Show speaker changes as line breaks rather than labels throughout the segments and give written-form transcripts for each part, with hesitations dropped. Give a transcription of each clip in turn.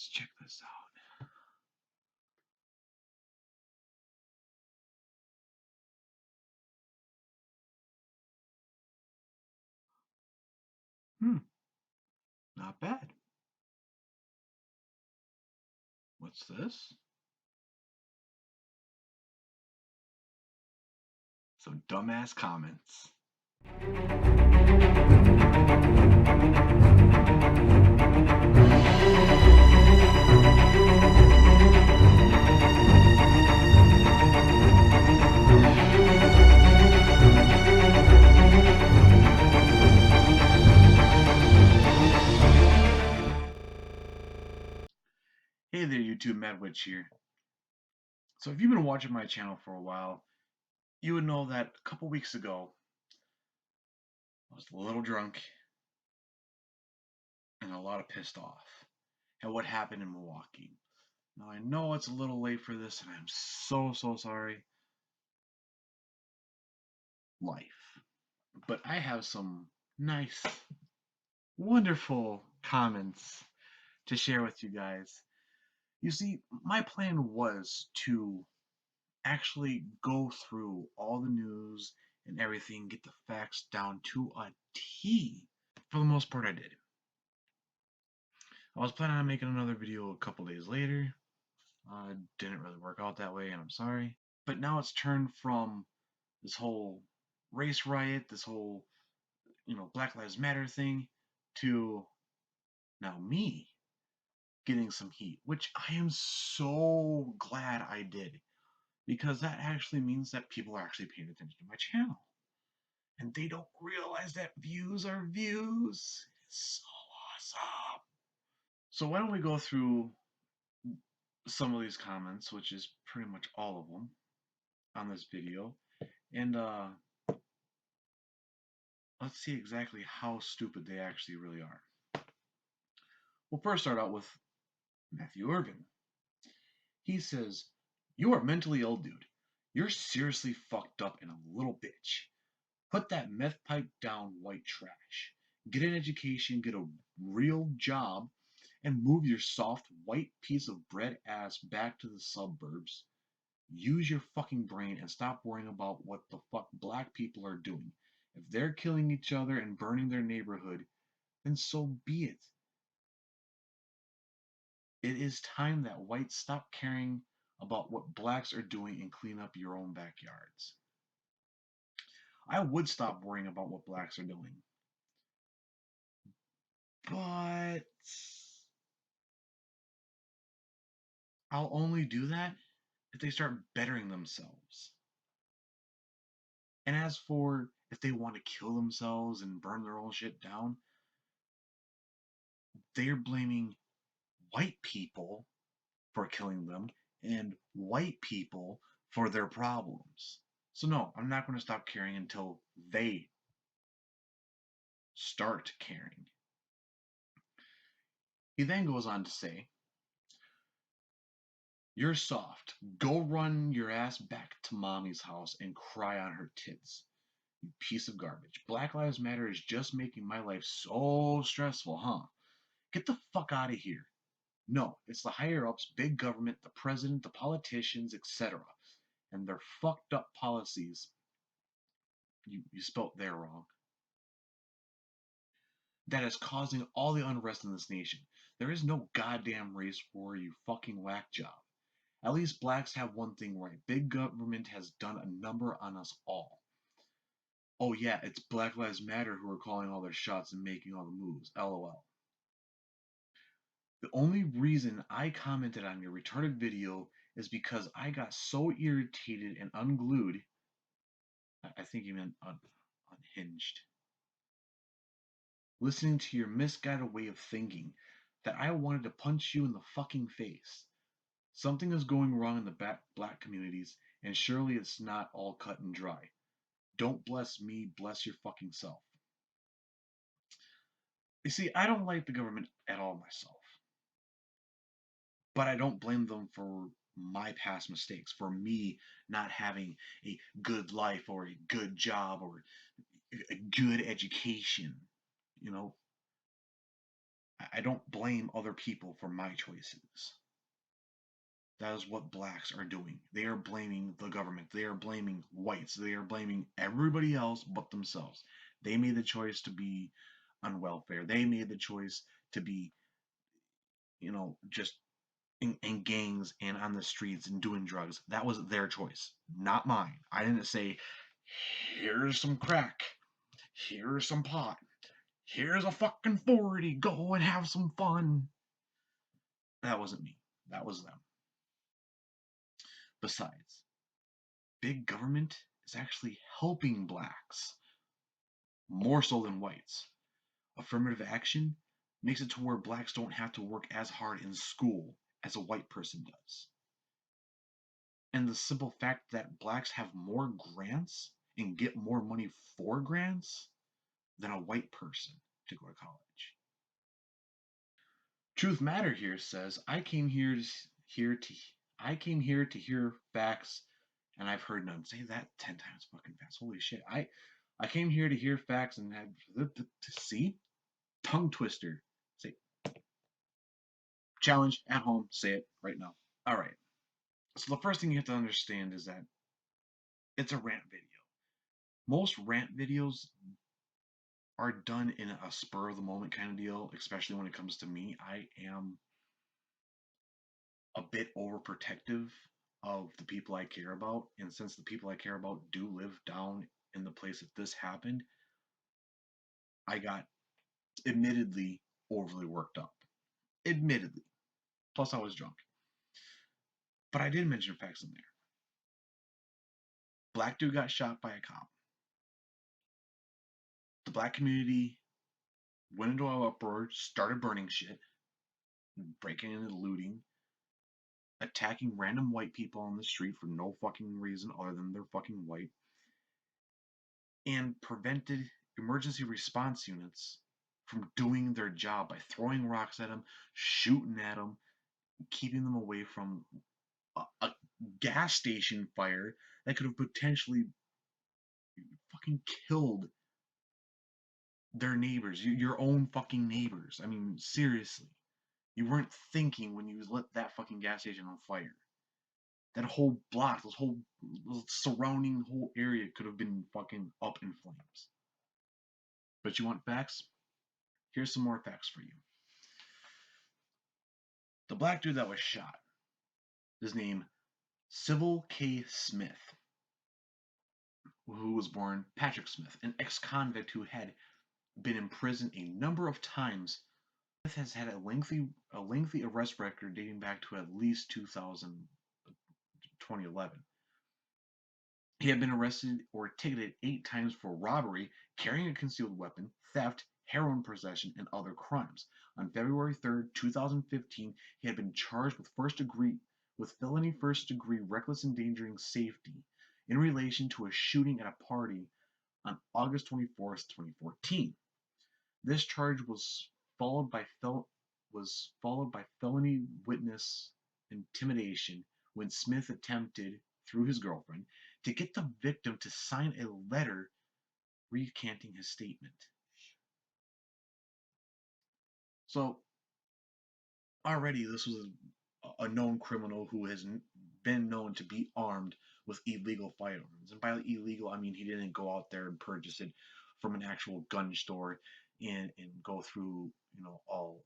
Let's check this out. Not bad. What's this? Some dumbass comments. Hey there, YouTube, Madwitch here. So if you've been watching my channel for a while, you would know that a couple weeks ago, I was a little drunk and a lot pissed off at what happened in Milwaukee. Now I know it's a little late for this and I'm so sorry. Life. But I have some nice, wonderful comments to share with you guys. You see, my plan was to actually go through all the news and everything, get the facts down to a T. For the most part, I did. I was planning on making another video a couple days later. Didn't really work out that way, and I'm sorry. But now it's turned from this whole race riot, this whole, Black Lives Matter thing, to now me getting some heat, which I am so glad I did, because that actually means that people are actually paying attention to my channel. And they don't realize that views are views. It's so awesome. So why don't we go through some of these comments, which is pretty much all of them on this video, and let's see exactly how stupid they actually really are. We'll first start out with Matthew Irvin. He says, "You are mentally ill, dude. You're seriously fucked up and a little bitch. Put that meth pipe down, white trash. Get an education, get a real job, and move your soft, white piece of bread ass back to the suburbs. Use your fucking brain and stop worrying about what the fuck black people are doing. If they're killing each other and burning their neighborhood, then so be it. It is time that whites stop caring about what blacks are doing and clean up your own backyards." I would stop worrying about what blacks are doing. But I'll only do that if they start bettering themselves. And as for if they want to kill themselves and burn their own shit down, they're blaming white people for killing them and white people for their problems. So no, I'm not going to stop caring until they start caring. He then goes on to say, "You're soft. Go run your ass back to mommy's house and cry on her tits. You piece of garbage. Black Lives Matter is just making my life so stressful, huh? Get the fuck out of here." No, it's the higher ups, big government, the president, the politicians, etc. and their fucked up policies. You spelt there wrong. That is causing all the unrest in this nation. There is no goddamn race war, you fucking whack job. At least blacks have one thing right. Big government has done a number on us all. Oh yeah, it's Black Lives Matter who are calling all their shots and making all the moves. LOL. The only reason I commented on your retarded video is because I got so irritated and unglued. I think he meant unhinged. Listening to your misguided way of thinking that I wanted to punch you in the fucking face. Something is going wrong in the black communities, and surely it's not all cut and dry. Don't bless me, bless your fucking self. You see, I don't like the government at all myself. But I don't blame them for my past mistakes, for me not having a good life or a good job or a good education. You know, I don't blame other people for my choices. That is what blacks are doing. They are blaming the government. They are blaming whites. They are blaming everybody else but themselves. They made the choice to be on welfare. They made the choice to be, just in gangs and on the streets and doing drugs. That was their choice, not mine. I didn't say, here's some crack, here's some pot, here's a fucking 40, go and have some fun. That wasn't me. That was them. Besides, big government is actually helping blacks more so than whites. Affirmative action makes it to where blacks don't have to work as hard in school as a white person does. And the simple fact that blacks have more grants and get more money for grants than a white person to go to college. Truth Matter here says, I came here to hear facts, and I've heard none. Say that 10 times fucking fast. Holy shit. I came here to hear facts and have to see tongue twister. Say challenge at home. Say it right now. All right. So the first thing you have to understand is that it's a rant video. Most rant videos are done in a spur of the moment kind of deal, especially when it comes to me. I am a bit overprotective of the people I care about, and since the people I care about do live down in the place that this happened, I got admittedly overly worked up. Admittedly. Plus, I was drunk. But I did mention facts in there. Black dude got shot by a cop. The black community went into an uproar, started burning shit, breaking and looting, attacking random white people on the street for no fucking reason other than they're fucking white, and prevented emergency response units from doing their job by throwing rocks at them, shooting at them, keeping them away from a gas station fire that could have potentially fucking killed their neighbors, your own fucking neighbors. I mean, seriously. You weren't thinking when you lit that fucking gas station on fire. That whole block, those surrounding whole area could have been fucking up in flames. But you want facts? Here's some more facts for you. The black dude that was shot, his name Civil K. Smith, who was born Patrick Smith, an ex-convict who had been in prison a number of times. Smith has had a lengthy arrest record dating back to at least 2011. He had been arrested or ticketed 8 times for robbery, carrying a concealed weapon, theft, heroin possession, and other crimes. On February 3rd, 2015, he had been charged with felony first-degree reckless endangering safety in relation to a shooting at a party on August 24th, 2014. This charge was followed by felony witness intimidation when Smith attempted, through his girlfriend, to get the victim to sign a letter recanting his statement. So already this was a known criminal who has been known to be armed with illegal firearms. And by illegal, I mean he didn't go out there and purchase it from an actual gun store and go through, all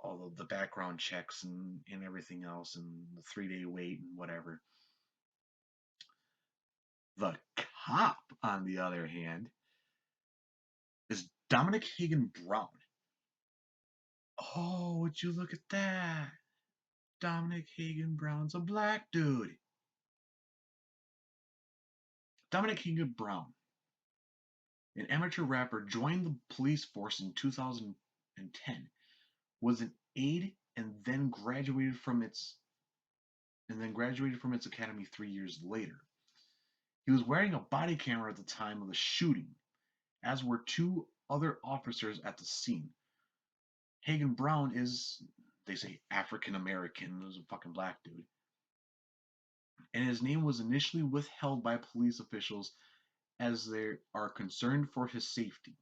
of the background checks and everything else and the 3-day wait and whatever. The cop, on the other hand, is Dominic Hagen Brown. Oh, would you look at that? Dominic Hagen Brown's a black dude. Dominic Hagen Brown, an amateur rapper, joined the police force in 2010, was an aide, and then graduated from its academy 3 years later. He was wearing a body camera at the time of the shooting, as were 2 other officers at the scene. Hagen Brown is, they say, African American. He was a fucking black dude. And his name was initially withheld by police officials as they are concerned for his safety.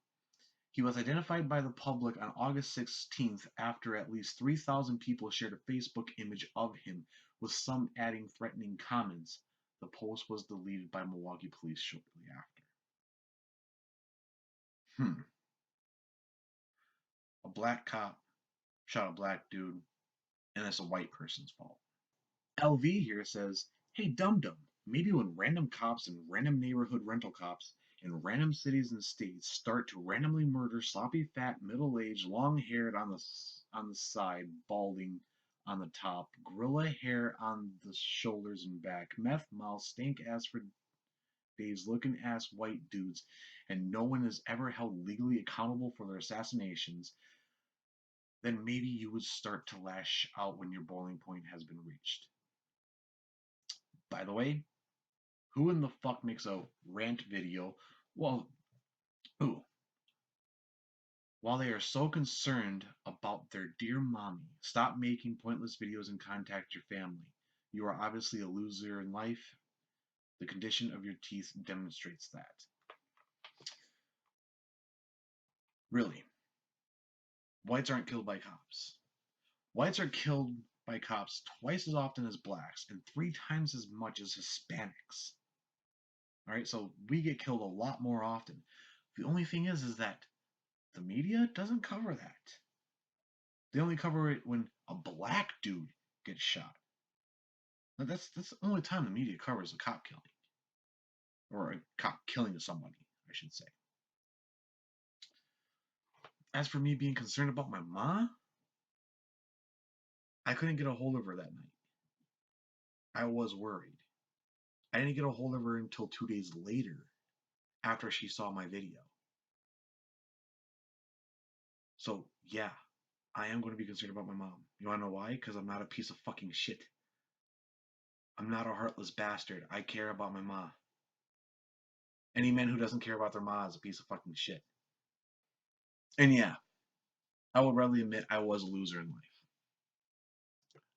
He was identified by the public on August 16th after at least 3,000 people shared a Facebook image of him, with some adding threatening comments. The post was deleted by Milwaukee police shortly after. A black cop shot a black dude, and it's a white person's fault. LV here says, hey, dum dum, maybe when random cops and random neighborhood rental cops in random cities and states start to randomly murder sloppy, fat, middle-aged, long-haired on the side, balding on the top, gorilla hair on the shoulders and back, meth mouth, stank ass for days looking ass white dudes, and no one is ever held legally accountable for their assassinations, then maybe you would start to lash out when your boiling point has been reached. By the way, who in the fuck makes a rant video while they are so concerned about their dear mommy? Stop making pointless videos and contact your family. You are obviously a loser in life. The condition of your teeth demonstrates that. Really, whites aren't killed by cops. Whites are killed by cops twice as often as blacks and 3 times as much as Hispanics. All right, so we get killed a lot more often. The only thing is that the media doesn't cover that. They only cover it when a black dude gets shot. Now that's the only time the media covers a cop killing, or a cop killing somebody, I should say. As for me being concerned about my ma, I couldn't get a hold of her that night. I was worried. I didn't get a hold of her until 2 days later, after she saw my video. So yeah, I am going to be concerned about my mom. You wanna know why? Because I'm not a piece of fucking shit. I'm not a heartless bastard. I care about my ma. Any man who doesn't care about their ma is a piece of fucking shit. And yeah, I would readily admit I was a loser in life.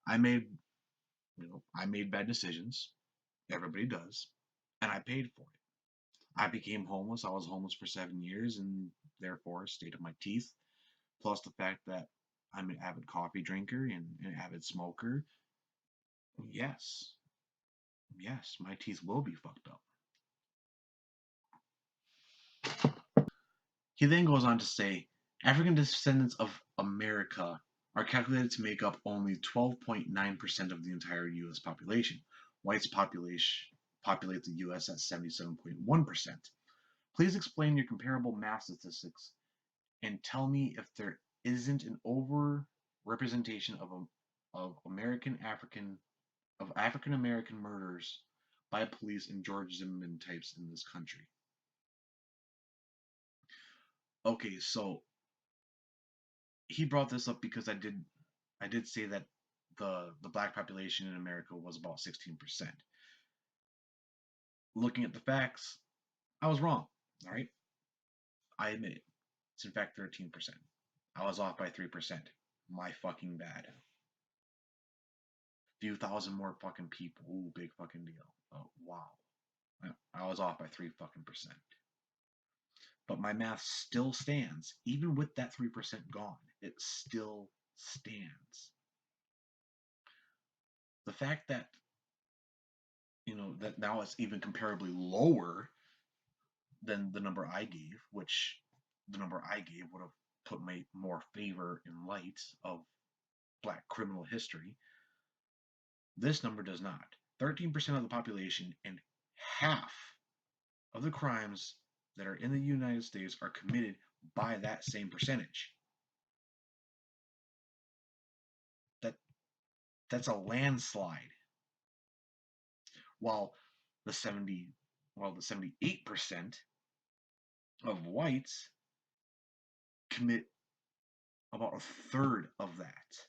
I made bad decisions. Everybody does. And I paid for it. I became homeless. I was homeless for 7 years, and therefore state of my teeth, plus the fact that I'm an avid coffee drinker and an avid smoker. Yes, yes, my teeth will be fucked up. He then goes on to say, African descendants of America are calculated to make up only 12.9% of the entire U.S. population. Whites populate the U.S. at 77.1%. Please explain your comparable math statistics and tell me if there isn't an over-representation of African American murders by police and George Zimmerman types in this country. Okay, so he brought this up because I did say that the black population in America was about 16%. Looking at the facts, I was wrong. All right, I admit it. It's in fact 13%. I was off by 3%. My fucking bad. Few thousand more fucking people. Ooh, big fucking deal. Oh wow. I was off by 3 fucking percent. But my math still stands, even with that 3% gone. It still stands. The fact that that now it's even comparably lower than the number I gave, which the number I gave would have put my more favor in light of black criminal history. This number does not. 13% of the population and half of the crimes that are in the United States are committed by that same percentage. That's a landslide. While the 78% of whites commit about a third of that.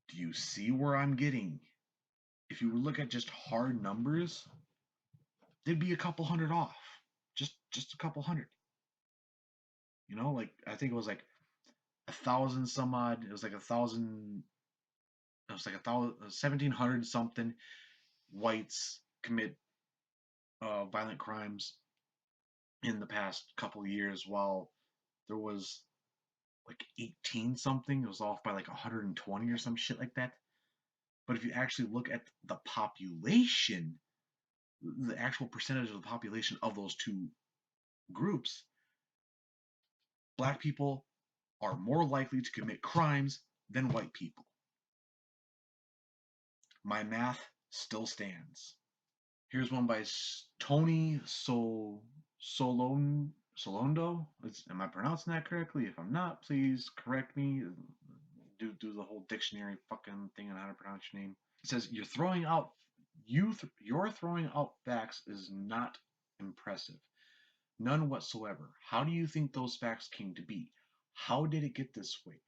Do you see where I'm getting? If you look at just hard numbers, they'd be a couple hundred off. Just a couple hundred. Like I think it was like 1,000 some odd. It was like 1,000. It was like 1,700 something whites commit violent crimes in the past couple of years, while there was like 18 something. It was off by like 120 or some shit like that. But if you actually look at the population, the actual percentage of the population of those two groups, black people are more likely to commit crimes than white people. My math still stands. Here's one by Tony Solondo. Am I pronouncing that correctly? If I'm not, please correct me. Do the whole dictionary fucking thing on how to pronounce your name. It says you're throwing out facts is not impressive. None whatsoever. How do you think those facts came to be? How did it get this way?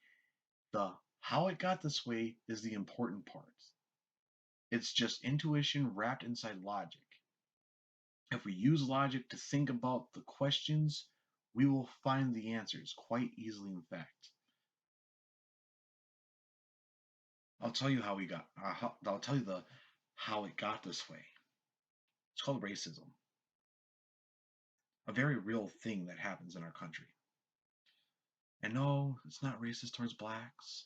The how it got this way is the important part. It's just intuition wrapped inside logic. If we use logic to think about the questions, we will find the answers quite easily, in fact. I'll tell you how I'll tell you how it got this way. It's called racism. A very real thing that happens in our country. And no, it's not racist towards blacks.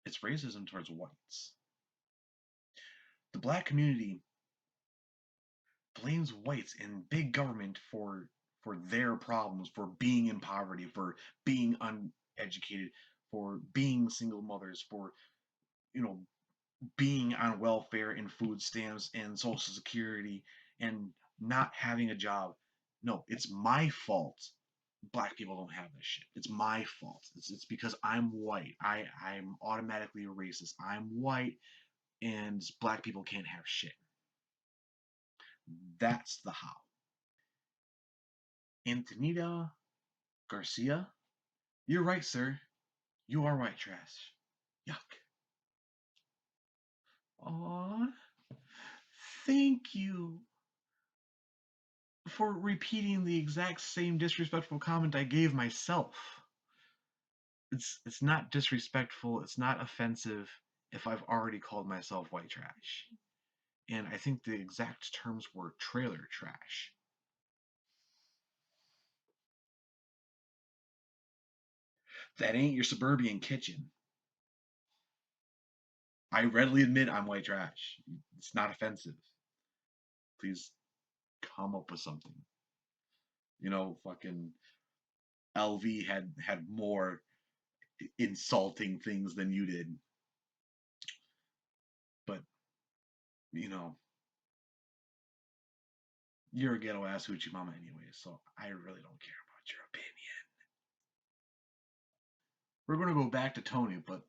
It's racism towards whites. The black community blames whites and big government for their problems, for being in poverty, for being uneducated, for being single mothers, for being on welfare and food stamps and social security and not having a job. No, it's my fault. Black people don't have this shit. It's my fault. It's because I'm white. I'm automatically a racist. I'm white and black people can't have shit. That's the how. Antonita Garcia, you're right, sir. You are white trash. Yuck. Aw, thank you for repeating the exact same disrespectful comment I gave myself. It's not disrespectful, it's not offensive if I've already called myself white trash. And I think the exact terms were trailer trash. That ain't your suburban kitchen. I readily admit I'm white trash. It's not offensive. Please come up with something. Fucking LV had more insulting things than you did. But, you know, you're a ghetto ass hoochie mama anyway, so I really don't care about your opinion. We're gonna go back to Tony, but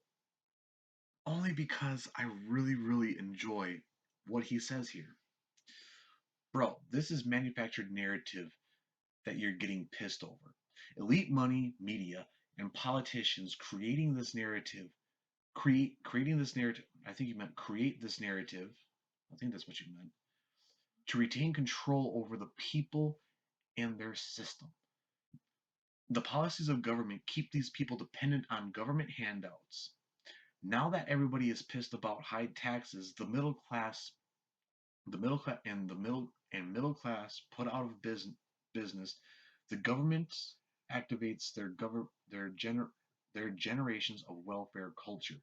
only because I really, really enjoy what he says here. Bro, this is manufactured narrative that you're getting pissed over. Elite money, media, and politicians creating this narrative. Creating this narrative. I think you meant create this narrative. I think that's what you meant. To retain control over the people and their system. The policies of government keep these people dependent on government handouts. Now that everybody is pissed about high taxes, the middle class middle class put out of business, the government activates their generations of welfare culture.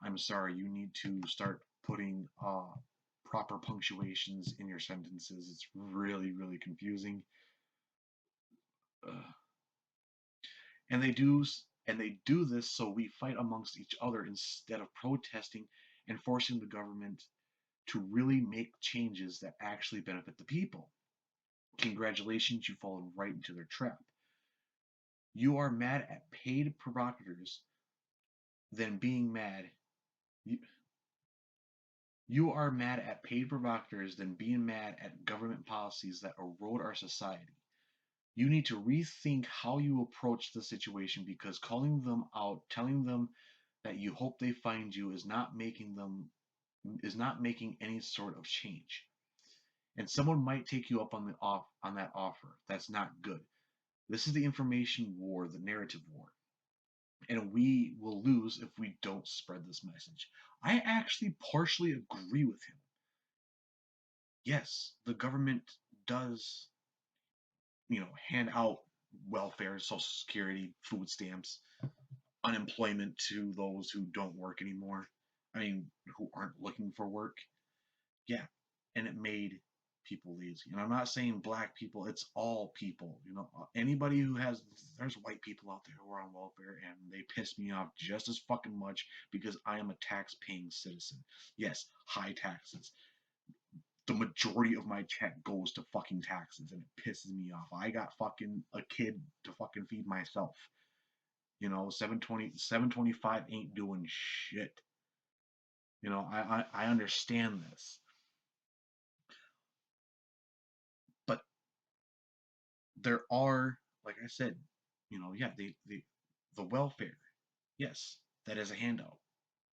I'm sorry, you need to start putting proper punctuations in your sentences. It's really, really confusing. And they do this so we fight amongst each other instead of protesting and forcing the government to really make changes that actually benefit the people. Congratulations, you've fallen right into their trap. You are mad at paid provocateurs than being mad. You are mad at paid provocateurs than being mad at government policies that erode our society. You need to rethink how you approach the situation, because calling them out, telling them that you hope they find you is not making any sort of change. And someone might take you up on that offer. That's not good. This is the information war, the narrative war. And we will lose if we don't spread this message. I actually partially agree with him. Yes, the government does, hand out welfare, Social Security, food stamps, unemployment to those who don't work anymore. I mean, who aren't looking for work. Yeah, and it made people lazy. And I'm not saying black people, it's all people. Anybody who there's white people out there who are on welfare and they piss me off just as fucking much because I am a tax paying citizen. Yes, high taxes. The majority of my check goes to fucking taxes and it pisses me off. I got fucking a kid to fucking feed myself. 725 ain't doing shit. I understand this. But there are, like I said, yeah, the welfare. Yes, that is a handout.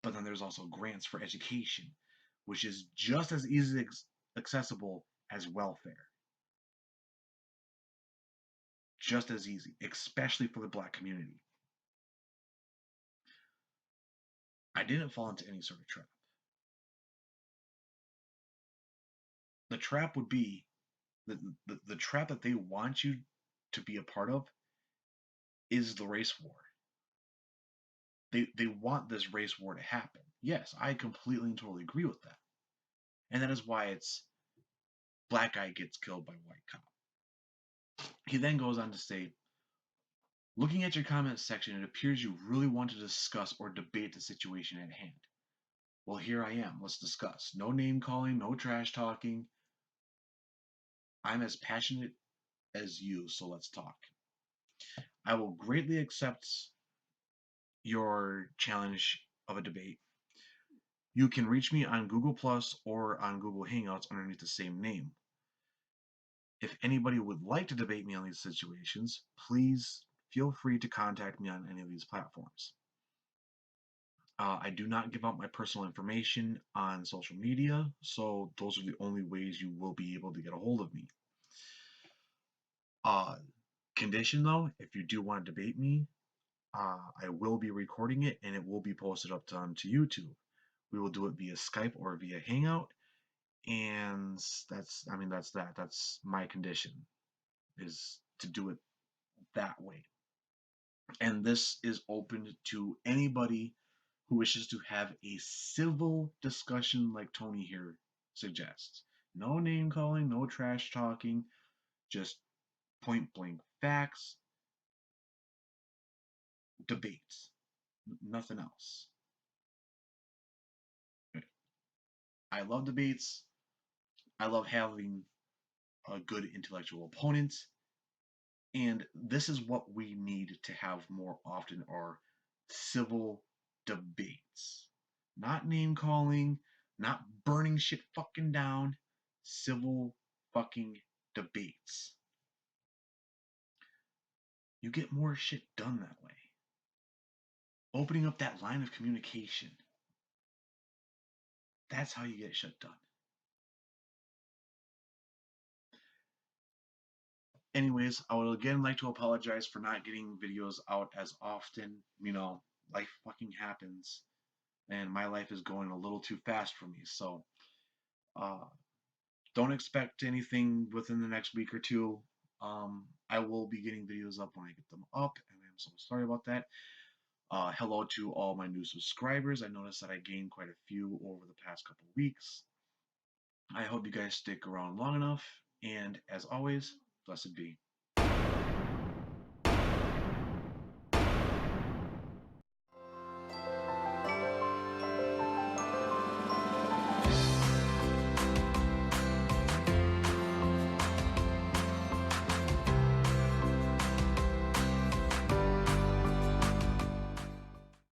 But then there's also grants for education, which is just as easily accessible as welfare. Just as easy, especially for the black community. I didn't fall into any sort of trap. The trap would be the trap that they want you to be a part of is the race war. They want this race war to happen. Yes, I completely and totally agree with that. And that is why it's black guy gets killed by white cop. He then goes on to say, looking at your comments section, it appears you really want to discuss or debate the situation at hand. Well, here I am. Let's discuss. No name calling, no trash talking. I'm as passionate as you, so let's talk. I will greatly accept your challenge of a debate. You can reach me on Google Plus or on Google Hangouts underneath the same name. If anybody would like to debate me on these situations, please feel free to contact me on any of these platforms. I do not give out my personal information on social media, so those are the only ways you will be able to get a hold of me. Condition though, if you do want to debate me, I will be recording it and it will be posted up onto YouTube. We will do it via Skype or via Hangout, and that's that. That's my condition, is to do it that way. And this is open to anybody who wishes to have a civil discussion like Tony here suggests. No name calling, no trash talking, just point blank facts, debates, nothing else. I love debates. I love having a good intellectual opponent. And this is what we need to have more often, are civil debates. Not name calling, not burning shit fucking down. Civil fucking debates. You get more shit done that way. Opening up that line of communication. That's how you get shit done. Anyways, I would again like to apologize for not getting videos out as often. Life fucking happens. And my life is going a little too fast for me. So, don't expect anything within the next week or two. I will be getting videos up when I get them up, and I'm so sorry about that. Hello to all my new subscribers. I noticed that I gained quite a few over the past couple weeks. I hope you guys stick around long enough, and as always, blessed be.